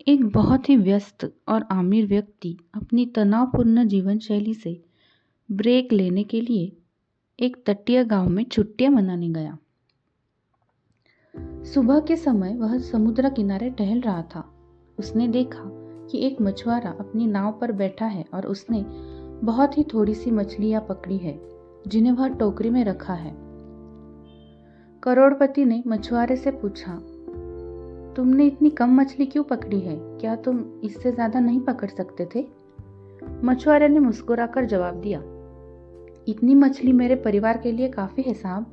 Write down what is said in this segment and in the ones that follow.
एक बहुत ही व्यस्त और आमिर व्यक्ति अपनी तनावपूर्ण जीवन शैली से ब्रेक लेने के लिए एक तटीय गांव में छुट्टियां मनाने गया। सुबह के समय वह समुद्र किनारे टहल रहा था। उसने देखा कि एक मछुआरा अपनी नाव पर बैठा है और उसने बहुत ही थोड़ी सी मछलियां पकड़ी है जिन्हें वह टोकरी में रखा है। करोड़पति ने मछुआरे से पूछा, तुमने इतनी कम मछली क्यों पकड़ी है? क्या तुम इससे ज्यादा नहीं पकड़ सकते थे? मछुआरे ने मुस्कुराकर जवाब दिया, इतनी मछली मेरे परिवार के लिए काफी है साहब,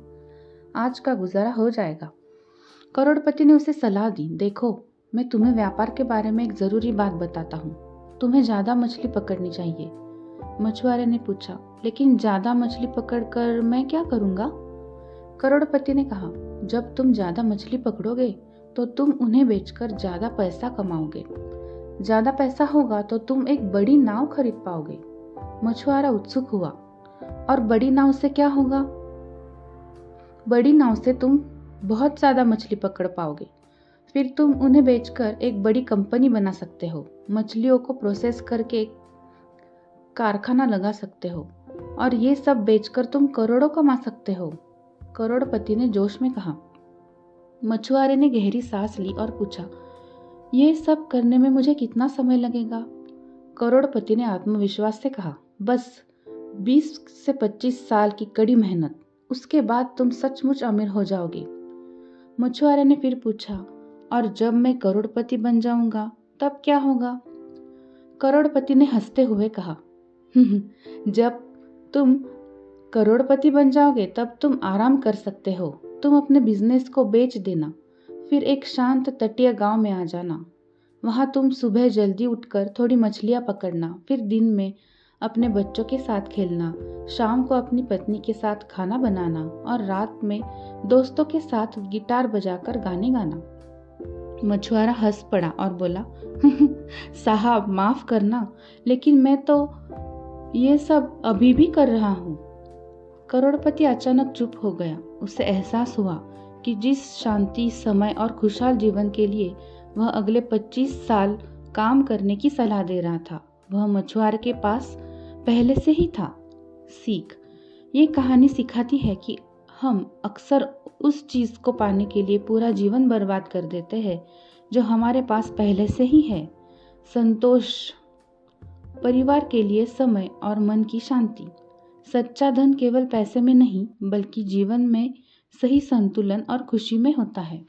आज का गुजारा हो जाएगा। करोड़पति ने उसे सलाह दी, देखो मैं तुम्हें व्यापार के बारे में एक जरूरी बात बताता हूँ, तुम्हें ज्यादा मछली पकड़नी चाहिए। मछुआरे ने पूछा, लेकिन ज्यादा मछली पकड़कर मैं क्या करूँगा? करोड़पति ने कहा, जब तुम ज्यादा मछली पकड़ोगे तो तुम उन्हें बेचकर ज्यादा पैसा कमाओगे। ज्यादा पैसा होगा तो तुम एक बड़ी नाव खरीद पाओगे। मछुआरा उत्सुक हुआ, और बड़ी नाव से क्या होगा? बड़ी नाव से तुम बहुत ज्यादा मछली पकड़ पाओगे, फिर तुम उन्हें बेचकर एक बड़ी कंपनी बना सकते हो। मछलियों को प्रोसेस करके एक कारखाना लगा सकते हो और ये सब बेचकर तुम करोड़ों कमा सकते हो। करोड़पति ने जोश में कहा। मछुआरे ने गहरी सांस ली और पूछा, ये सब करने में मुझे कितना समय लगेगा? करोड़पति ने आत्मविश्वास से कहा, बस 20 से 25 साल की कड़ी मेहनत, उसके बाद तुम सचमुच अमीर हो जाओगे। मछुआरे ने फिर पूछा, और जब मैं करोड़पति बन जाऊंगा तब क्या होगा? करोड़पति ने हंसते हुए कहा, जब तुम करोड़पति बन जाओगे तब तुम आराम कर सकते हो। तुम अपने बिजनेस को बेच देना, फिर एक शांत तटीय गांव में आ जाना। वहां तुम सुबह जल्दी उठकर थोड़ी मछलियां पकड़ना, फिर दिन में अपने बच्चों के साथ खेलना, शाम को अपनी पत्नी के साथ खाना बनाना और रात में दोस्तों के साथ गिटार बजाकर गाने गाना। मछुआरा हंस पड़ा और बोला, साहब माफ करना, लेकिन मैं तो ये सब अभी भी कर रहा हूँ। करोड़पति अचानक चुप हो गया। उसे एहसास हुआ कि जिस शांति, समय और खुशहाल जीवन के लिए वह अगले 25 साल काम करने की सलाह दे रहा था, वह मछुआरे के पास पहले से ही था। सीख, ये कहानी सिखाती है कि हम अक्सर उस चीज को पाने के लिए पूरा जीवन बर्बाद कर देते हैं जो हमारे पास पहले से ही है। संतोष, परिवार के लिए समय और मन की शांति। सच्चा धन केवल पैसे में नहीं बल्कि जीवन में सही संतुलन और खुशी में होता है।